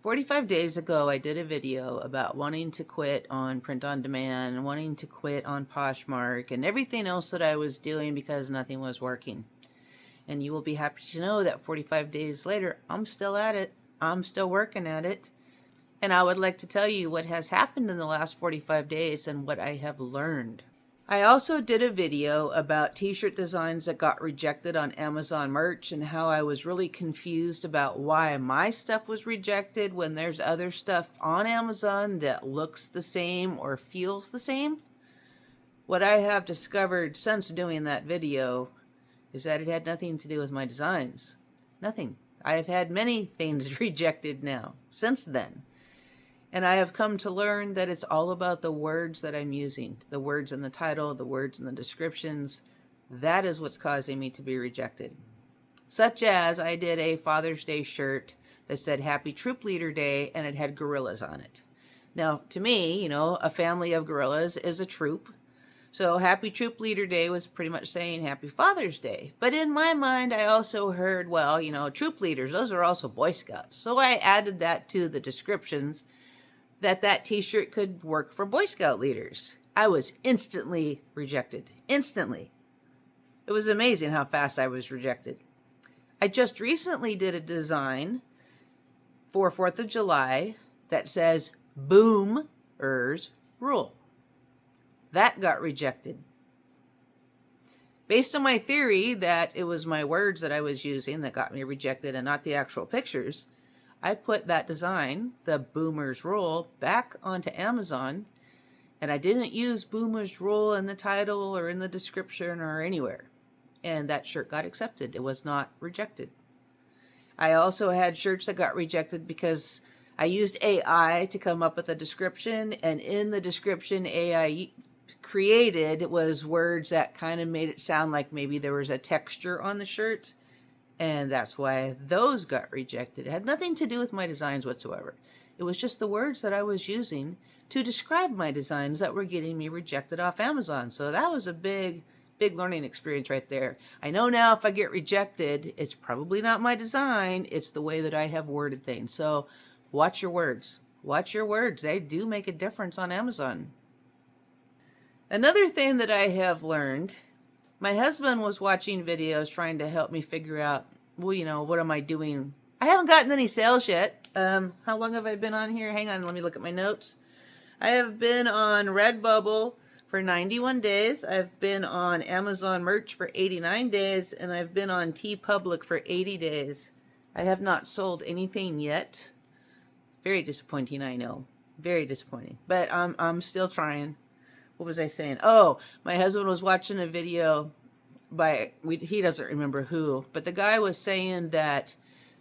45 days ago, I did a video about wanting to quit on print on demand, wanting to quit on Poshmark, and everything else that I was doing because nothing was working. And you will be happy to know that 45 days later, I'm still at it. I'm still working at it. And I would like to tell you what has happened in the last 45 days and what I have learned. I also did a video about t-shirt designs that got rejected on Amazon merch and how I was really confused about why my stuff was rejected when there's other stuff on Amazon that looks the same or feels the same. What I have discovered since doing that video is that it had nothing to do with my designs. Nothing. I have had many things rejected now since then. And I have come to learn that it's all about the words that I'm using. The words in the title, the words in the descriptions. That is what's causing me to be rejected. Such as I did a Father's Day shirt that said Happy Troop Leader Day and it had gorillas on it. Now, to me, a family of gorillas is a troop. So Happy Troop Leader Day was pretty much saying Happy Father's Day. But in my mind, I also heard, well, troop leaders, those are also Boy Scouts. So I added that to the descriptions that t-shirt could work for Boy Scout leaders. I was instantly rejected. Instantly. It was amazing how fast I was rejected. I just recently did a design for 4th of July that says Boomers Rule. That got rejected. Based on my theory that it was my words that I was using that got me rejected and not the actual pictures, I put that design, the Boomers Rule, back onto Amazon, and I didn't use Boomers Rule in the title or in the description or anywhere. And that shirt got accepted. It was not rejected. I also had shirts that got rejected because I used AI to come up with a description, and in the description AI created was words that kind of made it sound like maybe there was a texture on the shirt. And that's why those got rejected. It had nothing to do with my designs whatsoever. It was just the words that I was using to describe my designs that were getting me rejected off Amazon. So that was a big learning experience right there. I know now if I get rejected, it's probably not my design. It's the way that I have worded things. So watch your words. Watch your words. They do make a difference on Amazon. Another thing that I have learned, my husband was watching videos trying to help me figure out, well, what am I doing? I haven't gotten any sales yet. How long have I been on here? Hang on, let me look at my notes. I have been on Redbubble for 91 days. I've been on Amazon Merch for 89 days. And I've been on TeePublic for 80 days. I have not sold anything yet. Very disappointing, I know. Very disappointing. But I'm still trying. What was I saying? Oh, my husband was watching a video by, he doesn't remember who, but the guy was saying that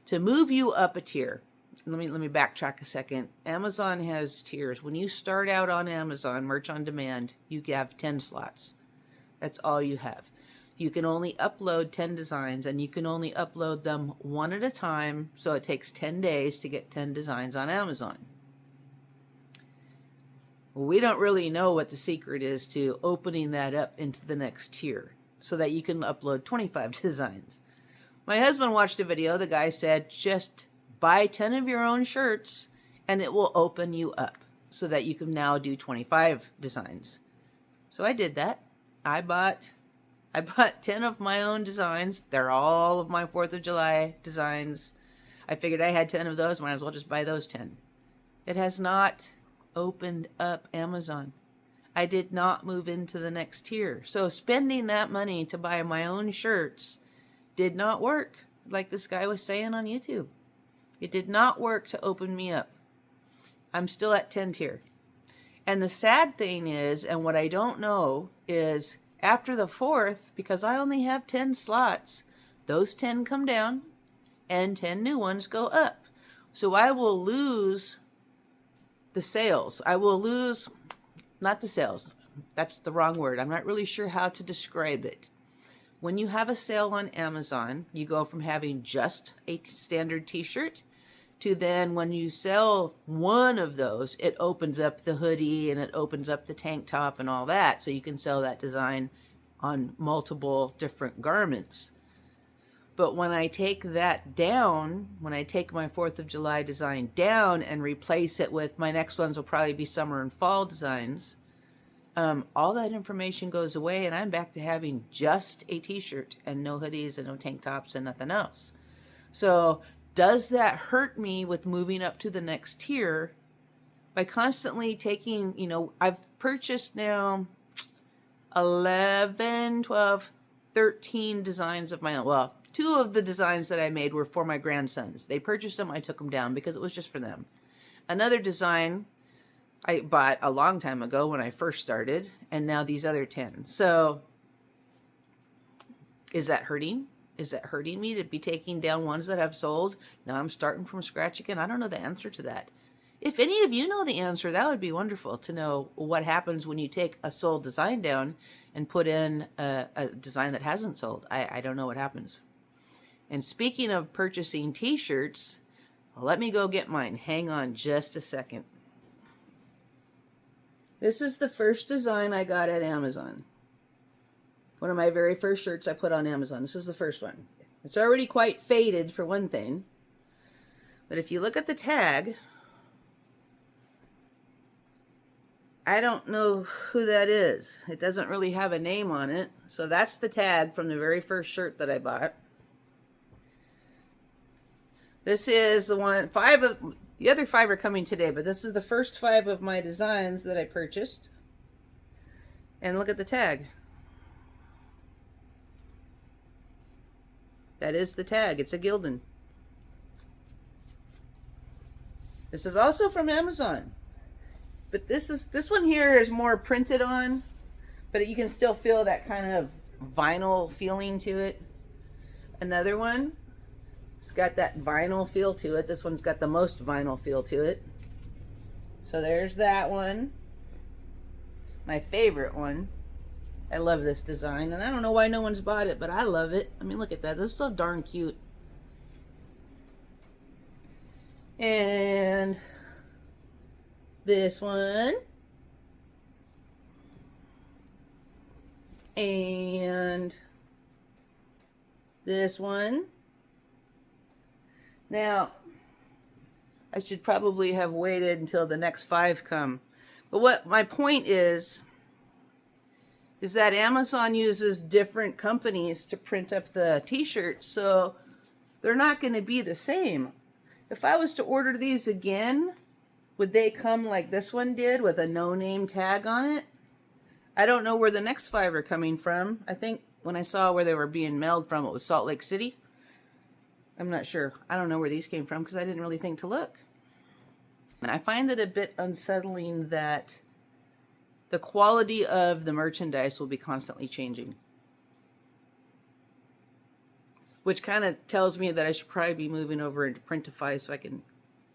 to move you up a tier, let me backtrack a second. Amazon has tiers. When you start out on Amazon, Merch on Demand, you have 10 slots. That's all you have. You can only upload 10 designs, and you can only upload them one at a time, so it takes 10 days to get 10 designs on Amazon. We don't really know what the secret is to opening that up into the next tier so that you can upload 25 designs. My husband watched a video. The guy said, just buy 10 of your own shirts and it will open you up so that you can now do 25 designs. So I did that. I bought 10 of my own designs. They're all of my 4th of July designs. I figured I had 10 of those. Might as well just buy those 10. It has not opened up Amazon. I did not move into the next tier. So spending that money to buy my own shirts did not work, like this guy was saying on YouTube. It did not work to open me up. I'm still at 10 tier. And the sad thing is, and what I don't know is, after the 4th, because I only have 10 slots, those 10 come down and 10 new ones go up. So I will lose the sales. I will lose, not the sales, that's the wrong word. I'm not really sure how to describe it. When you have a sale on Amazon, you go from having just a standard t-shirt to then when you sell one of those, it opens up the hoodie and it opens up the tank top and all that. So you can sell that design on multiple different garments. But when I take that down, when I take my 4th of July design down and replace it with, my next ones will probably be summer and fall designs, all that information goes away and I'm back to having just a t-shirt and no hoodies and no tank tops and nothing else. So does that hurt me with moving up to the next tier by constantly taking, I've purchased now 11, 12, 13 designs of my own. Well, 2 of the designs that I made were for my grandsons. They purchased them, I took them down because it was just for them. Another design I bought a long time ago when I first started, and now these other 10. So is that hurting? Is that hurting me to be taking down ones that I've sold? Now I'm starting from scratch again. I don't know the answer to that. If any of you know the answer, that would be wonderful to know what happens when you take a sold design down and put in a design that hasn't sold. I don't know what happens. And speaking of purchasing t-shirts, let me go get mine. Hang on just a second. This is the first design I got at Amazon. One of my very first shirts I put on Amazon. This is the first one. It's already quite faded for one thing. But if you look at the tag, I don't know who that is. It doesn't really have a name on it. So that's the tag from the very first shirt that I bought. This is the one, 5 of, the other 5 are coming today, but this is the first 5 of my designs that I purchased. And look at the tag. That is the tag. It's a Gildan. This is also from Amazon. But this one here is more printed on, but you can still feel that kind of vinyl feeling to it. Another one, it's got that vinyl feel to it. This one's got the most vinyl feel to it. So there's that one. My favorite one. I love this design, and I don't know why no one's bought it, but I love it. I mean, look at that. This is so darn cute. And this one. And this one. Now, I should probably have waited until the next 5 come. But what my point is that Amazon uses different companies to print up the t-shirts, so they're not going to be the same. If I was to order these again, would they come like this one did with a no-name tag on it? I don't know where the next 5 are coming from. I think when I saw where they were being mailed from, it was Salt Lake City. I'm not sure. I don't know where these came from because I didn't really think to look. And I find it a bit unsettling that the quality of the merchandise will be constantly changing. Which kind of tells me that I should probably be moving over into Printify so I can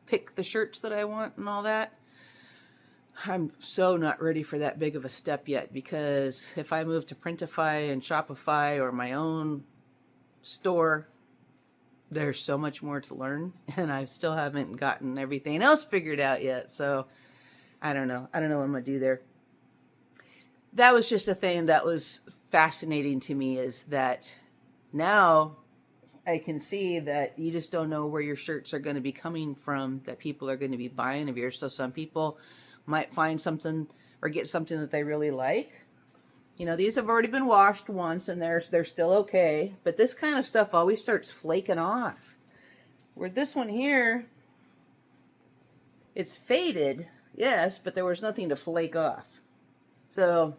pick the shirts that I want and all that. I'm so not ready for that big of a step yet, because if I move to Printify and Shopify or my own store, there's so much more to learn, and I still haven't gotten everything else figured out yet. So I don't know. I don't know what I'm going to do there. That was just a thing that was fascinating to me, is that now I can see that you just don't know where your shirts are going to be coming from, that people are going to be buying of yours. So some people might find something or get something that they really like. You know, these have already been washed once and they're still okay. But this kind of stuff always starts flaking off. Where this one here, it's faded, yes, but there was nothing to flake off. So,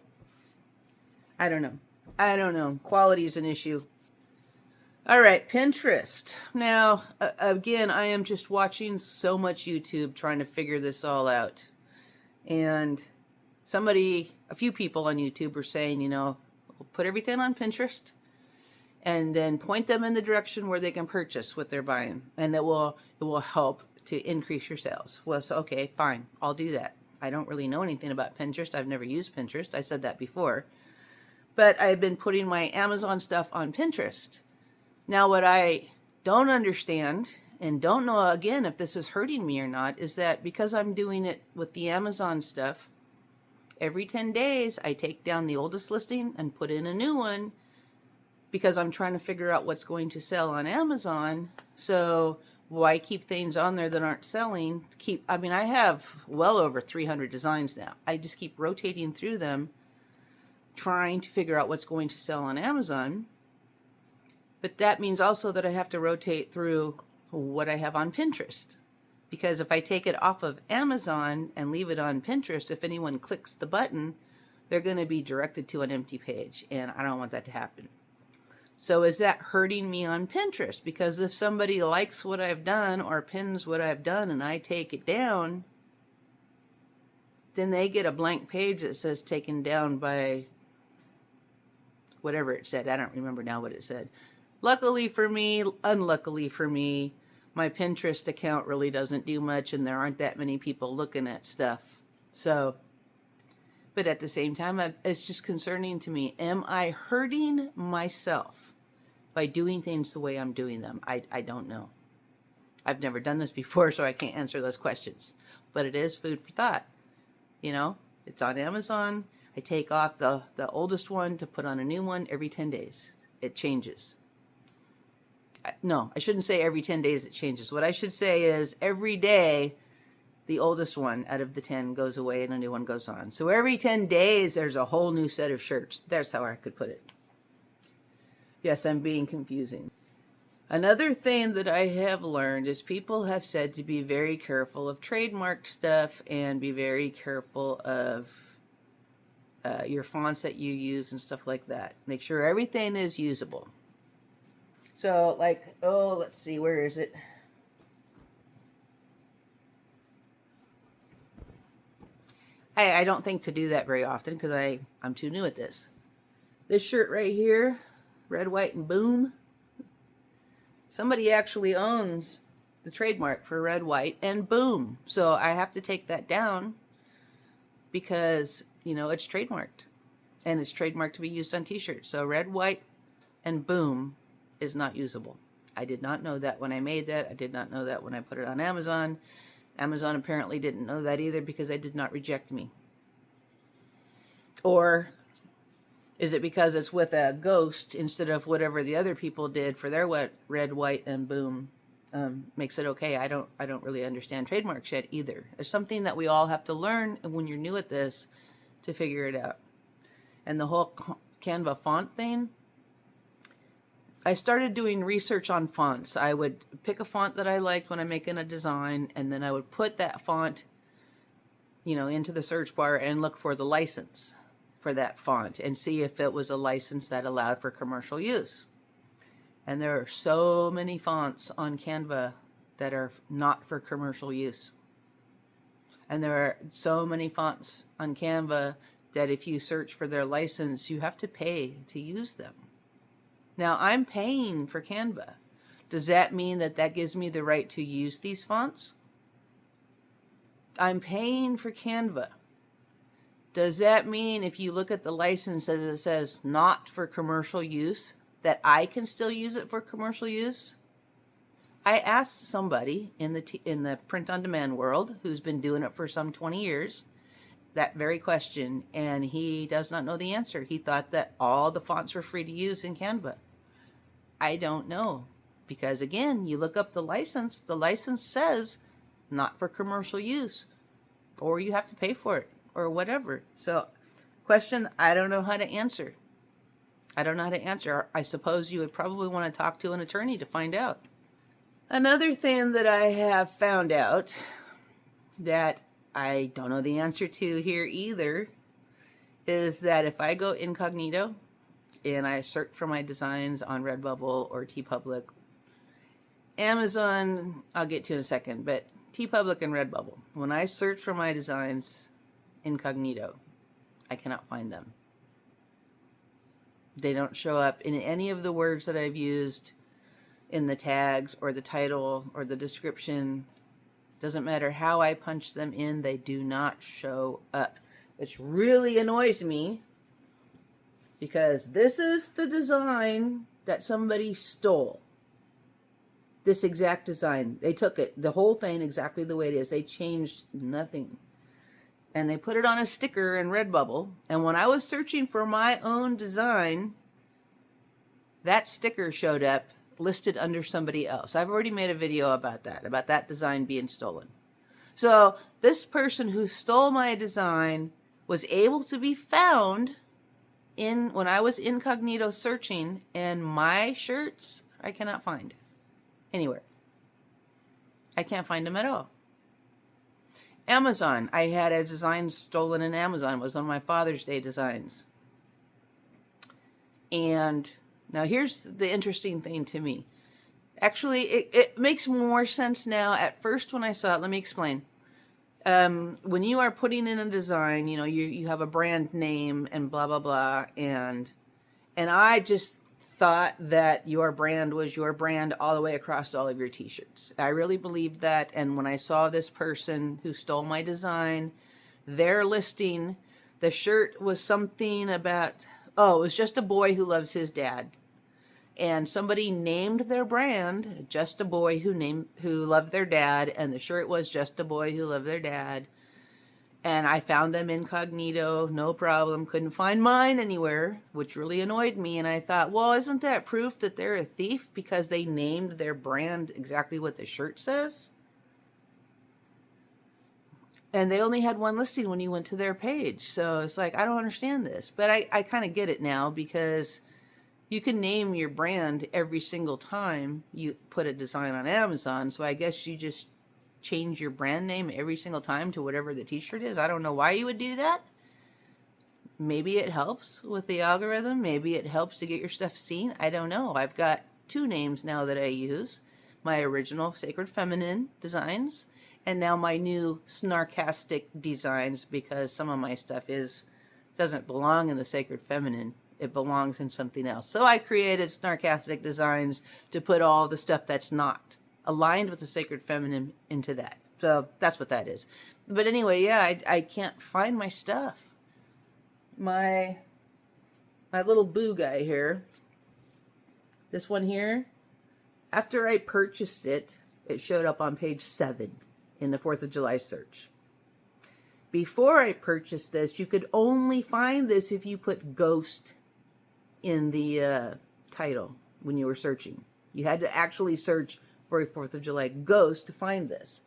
I don't know. I don't know. Quality is an issue. All right, Pinterest. Now, again, I am just watching so much YouTube trying to figure this all out. And a few people on YouTube are saying, you know, we'll put everything on Pinterest and then point them in the direction where they can purchase what they're buying. And it will help to increase your sales. Well, so, okay, fine. I'll do that. I don't really know anything about Pinterest. I've never used Pinterest. I said that before. But I've been putting my Amazon stuff on Pinterest. Now, what I don't understand and don't know, again, if this is hurting me or not, is that because I'm doing it with the Amazon stuff, every 10 days I take down the oldest listing and put in a new one. because I'm trying to figure out what's going to sell on Amazon. So why keep things on there that aren't selling? I mean, I have well over 300 designs now. I just keep rotating through them, trying to figure out what's going to sell on Amazon. But that means also that I have to rotate through what I have on Pinterest. Because if I take it off of Amazon and leave it on Pinterest, if anyone clicks the button, they're going to be directed to an empty page. And I don't want that to happen. So is that hurting me on Pinterest? Because if somebody likes what I've done or pins what I've done and I take it down, then they get a blank page that says taken down by whatever it said. I don't remember now what it said. Luckily for me, unluckily for me, my Pinterest account really doesn't do much and there aren't that many people looking at stuff. So, but at the same time, it's just concerning to me. Am I hurting myself by doing things the way I'm doing them? I don't know. I've never done this before, so I can't answer those questions. But it is food for thought. You know, it's on Amazon. I take off the oldest one to put on a new one every 10 days. It changes. No, I shouldn't say every 10 days it changes. What I should say is every day the oldest one out of the 10 goes away and a new one goes on. So every 10 days there's a whole new set of shirts. That's how I could put it. Yes, I'm being confusing. Another thing that I have learned is people have said to be very careful of trademarked stuff and be very careful of your fonts that you use and stuff like that. Make sure everything is usable. So like, oh, let's see, where is it? I don't think to do that very often because I'm too new at this. This shirt right here, red, white, and boom. Somebody actually owns the trademark for red, white, and boom. So I have to take that down because, you know, it's trademarked. And it's trademarked to be used on t-shirts. So red, white, and boom is not usable. I did not know that when I made that. I did not know that when I put it on Amazon. Amazon apparently didn't know that either because they did not reject me. Or is it because it's with a ghost instead of whatever the other people did for their red, white, and boom makes it okay? I don't really understand trademarks yet either. It's something that we all have to learn when you're new at this to figure it out. And the whole Canva font thing, I started doing research on fonts. I would pick a font that I liked when I'm making a design, and then I would put that font, you know, into the search bar and look for the license for that font and see if it was a license that allowed for commercial use. And there are so many fonts on Canva that are not for commercial use. And there are so many fonts on Canva that if you search for their license, you have to pay to use them. Now, I'm paying for Canva. Does that mean that that gives me the right to use these fonts? I'm paying for Canva. Does that mean if you look at the license as it says not for commercial use, that I can still use it for commercial use? I asked somebody in the print-on-demand world who's been doing it for some 20 years that very question, and he does not know the answer. He thought that all the fonts were free to use in Canva. I don't know, because again, you look up the license says not for commercial use, or you have to pay for it, or whatever. So, question I don't know how to answer. I don't know how to answer. I suppose you would probably want to talk to an attorney to find out. Another thing that I have found out that I don't know the answer to here either is that if I go incognito and I search for my designs on Redbubble or TeePublic, Amazon, I'll get to in a second, but TeePublic and Redbubble, when I search for my designs incognito, I cannot find them. They don't show up in any of the words that I've used in the tags or the title or the description. Doesn't matter how I punch them in, they do not show up. Which really annoys me because this is the design that somebody stole. This exact design. They took it, the whole thing exactly the way it is. They changed nothing. And they put it on a sticker in Redbubble. And when I was searching for my own design, that sticker showed up listed under somebody else. I've already made a video about that design being stolen. So this person who stole my design was able to be found when I was incognito searching, and my shirts I cannot find anywhere. I can't find them at all. Amazon. I had a design stolen in Amazon. It was one of my Father's Day designs. And now here's the interesting thing to me. Actually, it makes more sense now. At first when I saw it, let me explain. When you are putting in a design, you know, you have a brand name and blah, blah, blah. And I just thought that your brand was your brand all the way across all of your t-shirts. I really believed that. And when I saw this person who stole my design, their listing, the shirt was something about, oh, it was just a boy who loves his dad. And somebody named their brand Just a Boy Who Loved Their Dad, and the shirt was Just a Boy Who Loved Their Dad. And I found them incognito, no problem. Couldn't find mine anywhere, which really annoyed me. And I thought, well, isn't that proof that they're a thief because they named their brand exactly what the shirt says? And they only had one listing when you went to their page. So it's like, I don't understand this. But I kind of get it now, because you can name your brand every single time you put a design on Amazon. So I guess you just change your brand name every single time to whatever the t-shirt is. I don't know why you would do that. Maybe it helps with the algorithm. Maybe it helps to get your stuff seen. I don't know. I've got two names now that I use. My original Sacred Feminine designs, and now my new Snarkastic designs, because some of my stuff doesn't belong in the Sacred Feminine. It belongs in something else. So I created Snarkastic designs to put all the stuff that's not aligned with the Sacred Feminine into that. So that's what that is. But anyway, yeah, I can't find my stuff. My little boo guy here, this one here, after I purchased it, it showed up on page 7 in the 4th of July search. Before I purchased this, you could only find this if you put ghost in the title when you were searching. You had to actually search for a 4th of July ghost to find this.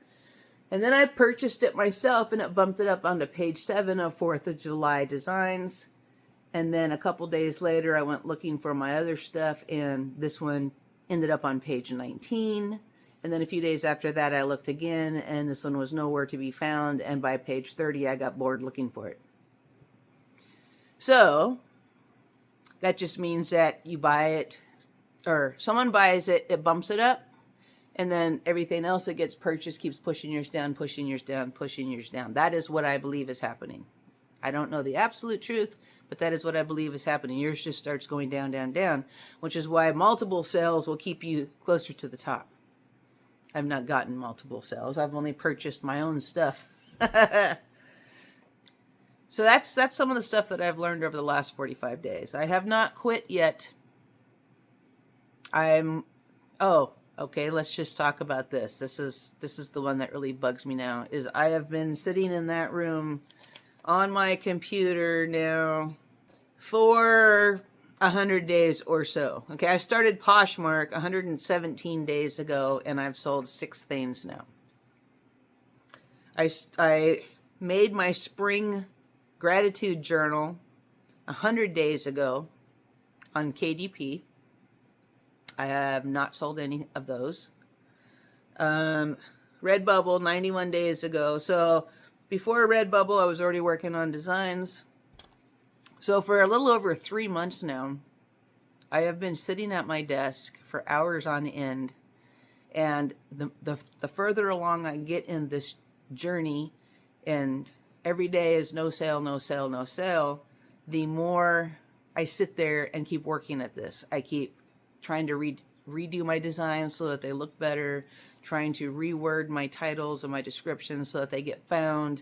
And then I purchased it myself, and it bumped it up onto page 7 of 4th of July designs. And then a couple days later, I went looking for my other stuff, and this one ended up on page 19. And then a few days after that, I looked again, and this one was nowhere to be found. And by page 30, I got bored looking for it. So that just means that you buy it, or someone buys it, it bumps it up, and then everything else that gets purchased keeps pushing yours down, pushing yours down, pushing yours down. That is what I believe is happening. I don't know the absolute truth, but that is what I believe is happening. Yours just starts going down, down, down, which is why multiple sales will keep you closer to the top. I've not gotten multiple sales. I've only purchased my own stuff. So that's some of the stuff that I've learned over the last 45 days. I have not quit yet. Okay, let's just talk about this. This is the one that really bugs me now, is I have been sitting in that room on my computer now for 100 days or so. Okay, I started Poshmark 117 days ago, and I've sold 6 things now. I made my spring gratitude journal 100 days ago on KDP. I have not sold any of those. Redbubble 91 days ago. So before Redbubble, I was already working on designs. So for a little over 3 months now, I have been sitting at my desk for hours on end. And the further along I get in this journey, and every day is no sale, no sale, no sale, the more I sit there and keep working at this. I keep trying to redo my designs so that they look better, trying to reword my titles and my descriptions so that they get found.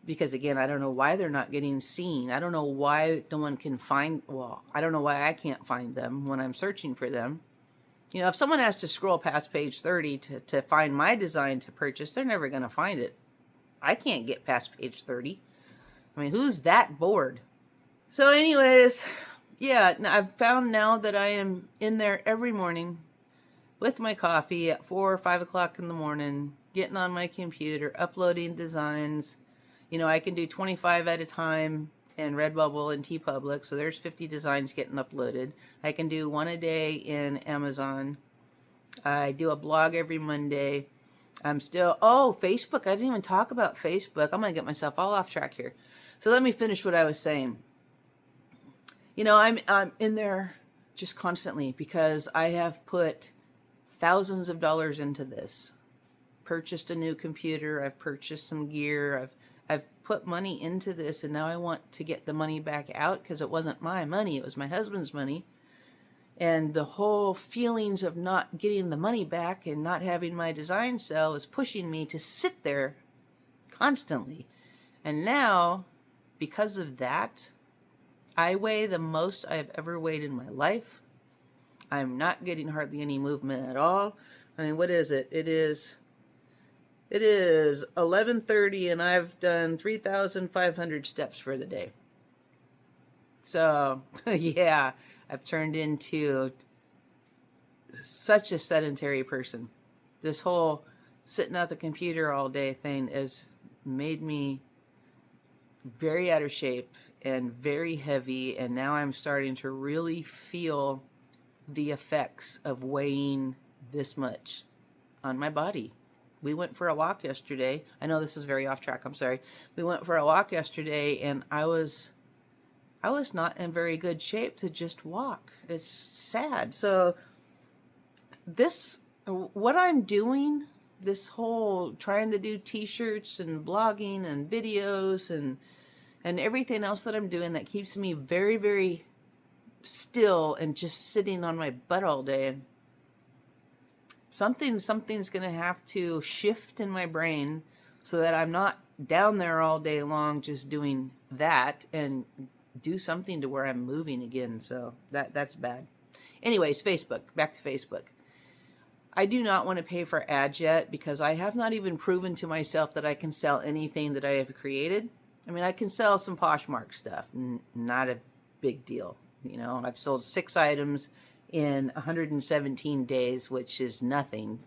Because again, I don't know why they're not getting seen. I don't know why no one can find, well, I don't know why I can't find them when I'm searching for them. You know, if someone has to scroll past page 30 to find my design to purchase, they're never going to find it. I can't get past page 30. I mean, who's that bored? So anyways, Yeah, I've found now that I am in there every morning with my coffee at 4 or 5 o'clock in the morning, getting on my computer, uploading designs. You know, I can do 25 at a time in Redbubble and TeePublic, so there's 50 designs getting uploaded. I can do one a day in Amazon. I do a blog every Monday. I'm still, oh, Facebook. I didn't even talk about Facebook. I'm going to get myself all off track here. So let me finish what I was saying. You know, I'm in there just constantly because I have put thousands of dollars into this. Purchased a new computer, I've purchased some gear, I've put money into this, and now I want to get the money back out because it wasn't my money, it was my husband's money. And the whole feelings of not getting the money back and not having my design sell is pushing me to sit there constantly. And now, because of that, I weigh the most I've ever weighed in my life. I'm not getting hardly any movement at all. I mean, what is it? It is 11:30 and I've done 3,500 steps for the day. So, yeah, I've turned into such a sedentary person. This whole sitting at the computer all day thing has made me very out of shape and very heavy, and now I'm starting to really feel the effects of weighing this much on my body. We went for a walk yesterday. I know this is very off track. I'm sorry. We went for a walk yesterday, and I was not in very good shape to just walk. It's sad. So what I'm doing, this whole trying to do t-shirts and blogging and videos and everything else that I'm doing that keeps me very, very still and just sitting on my butt all day. Something's going to have to shift in my brain so that I'm not down there all day long just doing that, and do something to where I'm moving again. So that's bad. Anyways, Facebook. Back to Facebook. I do not want to pay for ads yet because I have not even proven to myself that I can sell anything that I have created. I mean, I can sell some Poshmark stuff. Not a big deal. You know, I've sold 6 items in 117 days, which is nothing.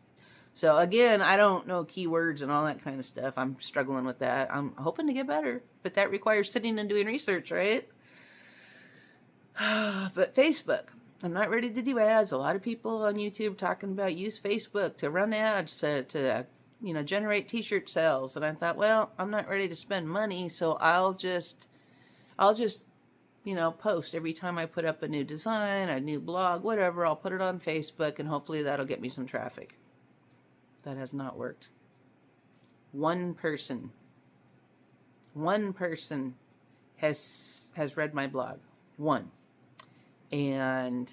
So again, I don't know keywords and all that kind of stuff. I'm struggling with that. I'm hoping to get better, but that requires sitting and doing research, right? But Facebook, I'm not ready to do ads. A lot of people on YouTube talking about use Facebook to run ads to generate t-shirt sales. And I thought, well, I'm not ready to spend money, so I'll just post every time I put up a new design, a new blog, whatever. I'll put it on Facebook, and hopefully that'll get me some traffic. That has not worked. One person has read my blog. One. And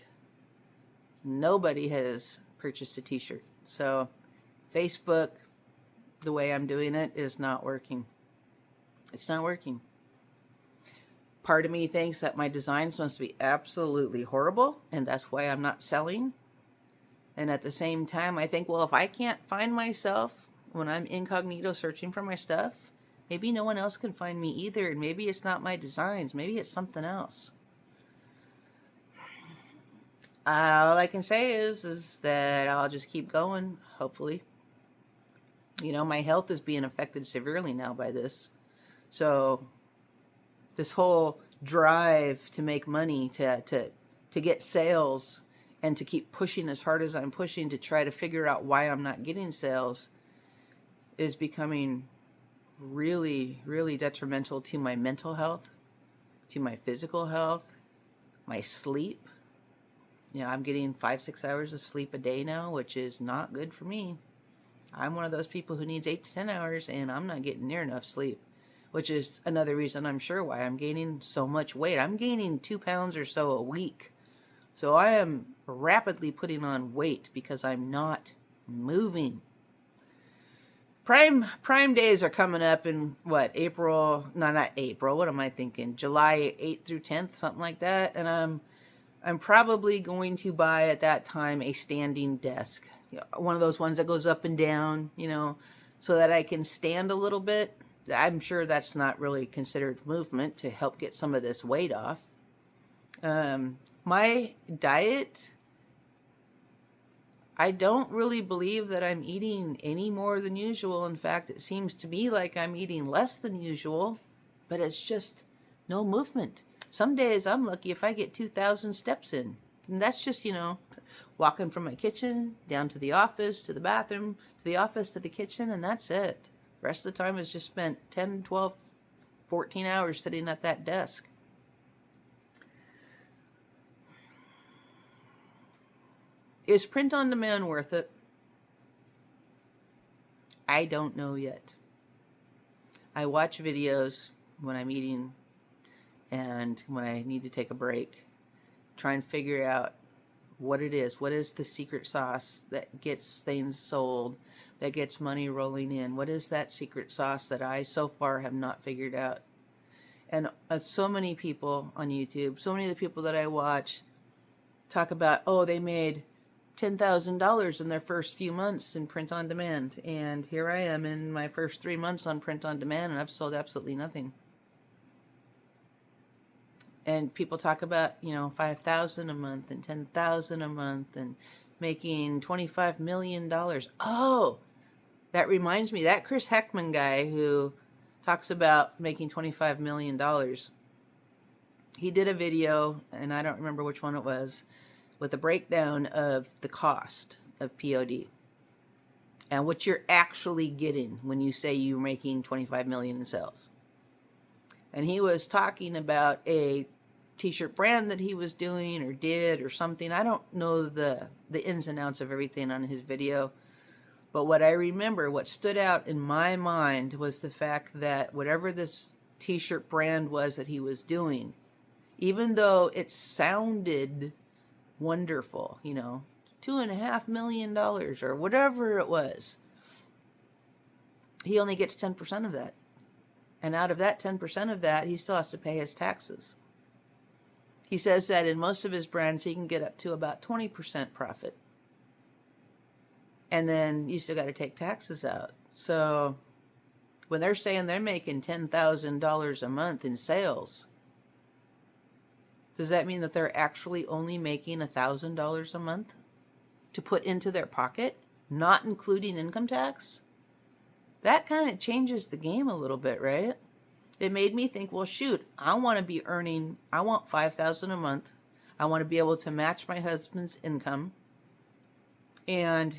nobody has purchased a t-shirt. So Facebook, the way I'm doing it, is not working. It's not working. Part of me thinks that my designs must be absolutely horrible, and that's why I'm not selling. And at the same time, I think, well, if I can't find myself when I'm incognito searching for my stuff, maybe no one else can find me either, and maybe it's not my designs. Maybe it's something else. All I can say is that I'll just keep going, hopefully. You know, my health is being affected severely now by this. So this whole drive to make money, to get sales, and to keep pushing as hard as I'm pushing to try to figure out why I'm not getting sales is becoming really, really detrimental to my mental health, to my physical health, my sleep. You know, I'm getting 5-6 hours of sleep a day now, which is not good for me. I'm one of those people who needs 8 to 10 hours, and I'm not getting near enough sleep, which is another reason I'm sure why I'm gaining so much weight. I'm gaining 2 pounds or so a week. So I am rapidly putting on weight because I'm not moving. Prime days are coming up in April? No, not April. What am I thinking? July 8th through 10th, something like that. And I'm probably going to buy at that time a standing desk. You know, one of those ones that goes up and down, so that I can stand a little bit. I'm sure that's not really considered movement to help get some of this weight off. My diet, I don't really believe that I'm eating any more than usual. In fact, it seems to me like I'm eating less than usual, but it's just no movement. Some days I'm lucky if I get 2,000 steps in. And that's just, walking from my kitchen down to the office, to the bathroom, to the office, to the kitchen, and that's it. The rest of the time is just spent 10, 12, 14 hours sitting at that desk. Is print on demand worth it? I don't know yet. I watch videos when I'm eating and when I need to take a break, try and figure out what it is. What is the secret sauce that gets things sold, that gets money rolling in? What is that secret sauce that I so far have not figured out? And so many people on YouTube, so many of the people that I watch talk about, oh, they made $10,000 in their first few months in print on demand. And here I am in my first 3 months on print on demand, and I've sold absolutely nothing. And people talk about, 5,000 a month and 10,000 a month and making $25 million. Oh, that reminds me, that Chris Heckman guy who talks about making $25 million. He did a video, and I don't remember which one it was, with a breakdown of the cost of P.O.D. and what you're actually getting when you say you're making 25 million in sales. And he was talking about a t-shirt brand that he was doing or did or something. I don't know the ins and outs of everything on his video, but what I remember, what stood out in my mind was the fact that whatever this t-shirt brand was that he was doing, even though it sounded wonderful, $2.5 million or whatever it was, he only gets 10% of that. And out of that 10% of that, he still has to pay his taxes. He says that in most of his brands, he can get up to about 20% profit. And then you still got to take taxes out. So when they're saying they're making $10,000 a month in sales, does that mean that they're actually only making $1,000 a month to put into their pocket, not including income tax? That kind of changes the game a little bit, right? It made me think, well, shoot, I want $5,000 a month. I want to be able to match my husband's income. And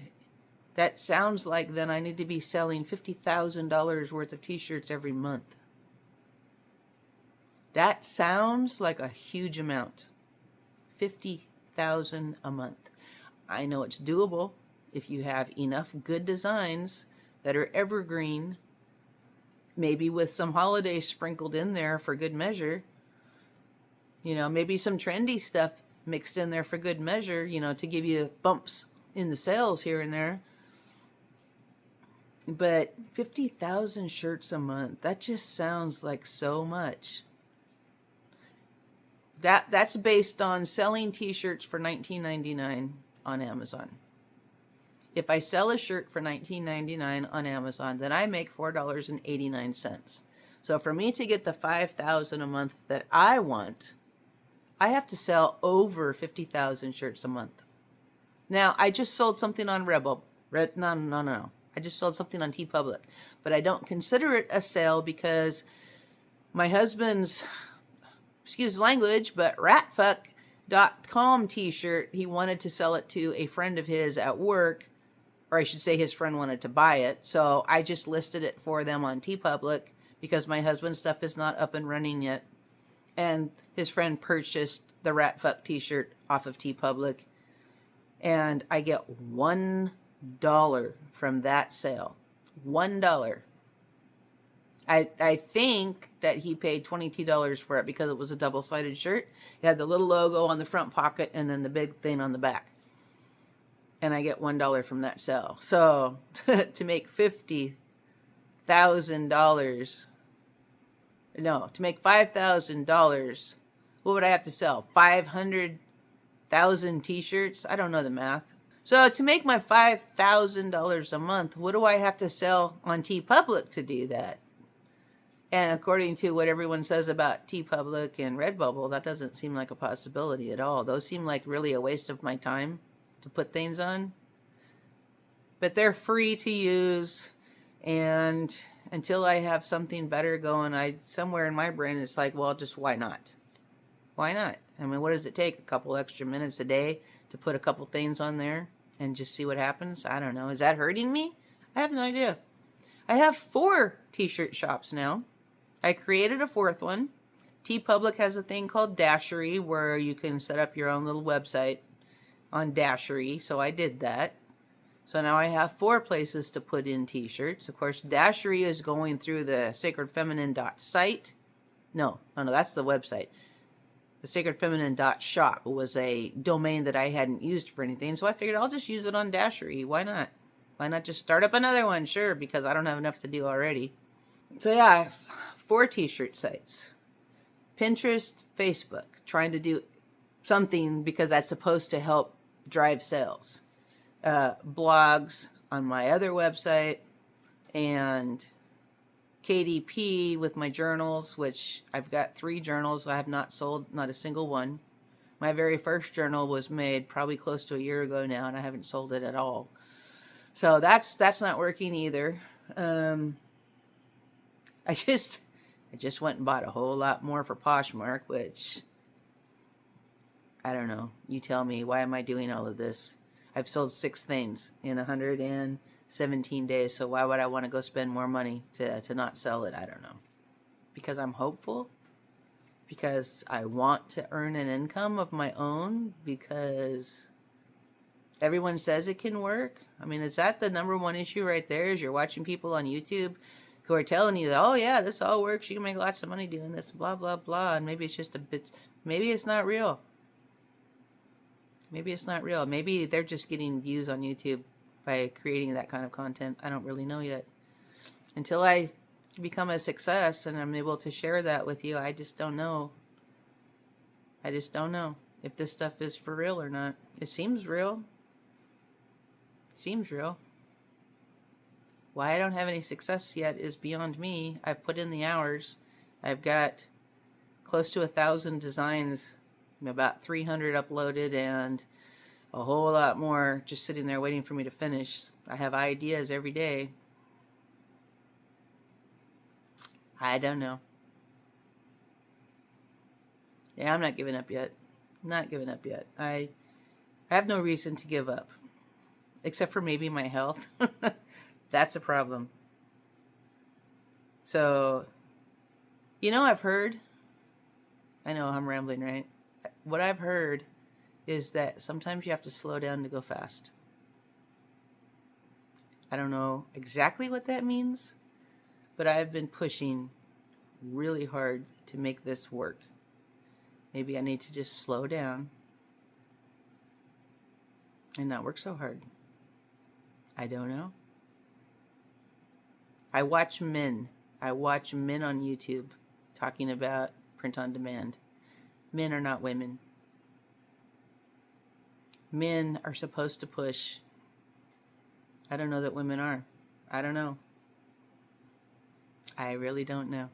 that sounds like then I need to be selling $50,000 worth of t-shirts every month. That sounds like a huge amount. $50,000 a month. I know it's doable if you have enough good designs that are evergreen, maybe with some holidays sprinkled in there for good measure. Maybe some trendy stuff mixed in there for good measure, to give you bumps in the sales here and there. But 50,000 shirts a month, that just sounds like so much. That's based on selling t-shirts for $19.99 on Amazon. If I sell a shirt for $19.99 on Amazon, then I make $4.89. So for me to get the $5,000 a month that I want, I have to sell over 50,000 shirts a month. Now, I just sold something on Rebel. No. I just sold something on TeePublic. But I don't consider it a sale because my husband's, excuse language, but ratfuck.com t-shirt, he wanted to sell it to a friend of his at work, or I should say his friend wanted to buy it. So I just listed it for them on TeePublic because my husband's stuff is not up and running yet. And his friend purchased the ratfuck t-shirt off of TeePublic. And I get $1 from that sale. $1. I think that he paid $22 for it because it was a double-sided shirt. It had the little logo on the front pocket and then the big thing on the back. And I get $1 from that sale. So to make $50,000, no, to make $5,000, what would I have to sell? 500,000 t-shirts? I don't know the math. So to make my $5,000 a month, what do I have to sell on TeePublic to do that? And according to what everyone says about TeePublic and Redbubble, that doesn't seem like a possibility at all. Those seem like really a waste of my time to put things on. But they're free to use, and until I have something better going, somewhere in my brain it's like, well, just why not? Why not? I mean, what does it take? A couple extra minutes a day to put a couple things on there and just see what happens? I don't know. Is that hurting me? I have no idea. I have 4 t-shirt shops now. I created a 4th one. TeePublic has a thing called Cherie where you can set up your own little website on Cherie, so I did that. So now I have 4 places to put in t-shirts. Of course, Cherie is going through the sacredfeminine.site. No, that's the website. The sacredfeminine.shop was a domain that I hadn't used for anything, so I figured I'll just use it on Cherie. Why not? Why not just start up another one? Sure, because I don't have enough to do already. So yeah, I have 4 t-shirt sites. Pinterest, Facebook, trying to do something because that's supposed to help drive sales. Blogs on my other website, and KDP with my journals, which I've got 3 journals. I have not sold not a single one. My very first journal was made probably close to a year ago now, and I haven't sold it at all. So that's not working either. I just went and bought a whole lot more for Poshmark, which I don't know. You tell me, why am I doing all of this? I've sold 6 things in 117 days, so why would I want to go spend more money to not sell it? I don't know. Because I'm hopeful? Because I want to earn an income of my own? Because everyone says it can work? I mean, is that the number one issue right there? Is you're watching people on YouTube who are telling you that, oh yeah, this all works, you can make lots of money doing this, blah, blah, blah, and maybe it's just a bit, maybe it's not real. Maybe it's not real. Maybe they're just getting views on YouTube by creating that kind of content. I don't really know yet. Until I become a success and I'm able to share that with you, I just don't know. I just don't know if this stuff is for real or not. It seems real. Seems real. Why I don't have any success yet is beyond me. I've put in the hours. I've got close to 1,000 designs, about 300 uploaded, and a whole lot more just sitting there waiting for me to finish. I have ideas every day. I don't know. Yeah, I'm not giving up yet. Not giving up yet. I have no reason to give up. Except for maybe my health. That's a problem. So, I've heard, I know I'm rambling, right? What I've heard is that sometimes you have to slow down to go fast. I don't know exactly what that means, but I've been pushing really hard to make this work. Maybe I need to just slow down and not work so hard. I don't know. I watch men on YouTube talking about print on demand. Men are not women. Men are supposed to push. I don't know that women are. I don't know. I really don't know.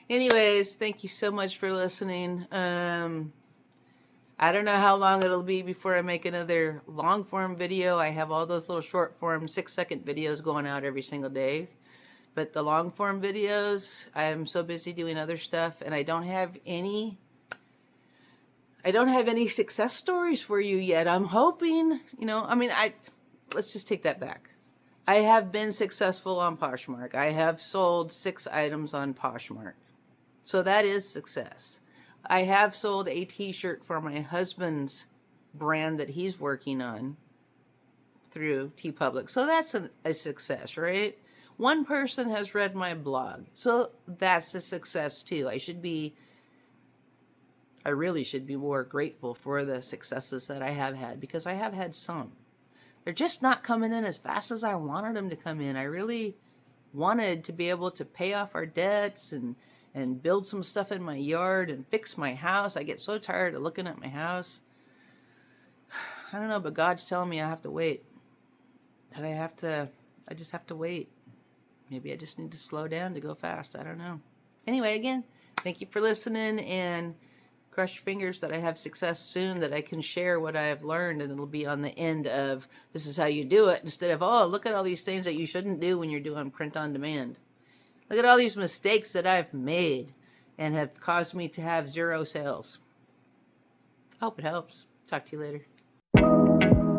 Anyways, thank you so much for listening. I don't know how long it'll be before I make another long form video. I have all those little short form 6-second videos going out every single day. But the long form videos, I'm so busy doing other stuff, and I don't have any success stories for you yet. I'm hoping, let's just take that back. I have been successful on Poshmark. I have sold 6 items on Poshmark. So that is success. I have sold a t-shirt for my husband's brand that he's working on through TeePublic. So that's a success, right? One person has read my blog. So that's a success too. I really should be more grateful for the successes that I have had, because I have had some. They're just not coming in as fast as I wanted them to come in. I really wanted to be able to pay off our debts and build some stuff in my yard and fix my house. I get so tired of looking at my house. I don't know, but God's telling me I have to wait. That I just have to wait. Maybe I just need to slow down to go fast. I don't know. Anyway, again, thank you for listening, and cross your fingers that I have success soon, that I can share what I have learned, and it'll be on the end of this is how you do it, instead of, oh, look at all these things that you shouldn't do when you're doing print on demand. Look at all these mistakes that I've made and have caused me to have 0 sales. Hope it helps. Talk to you later.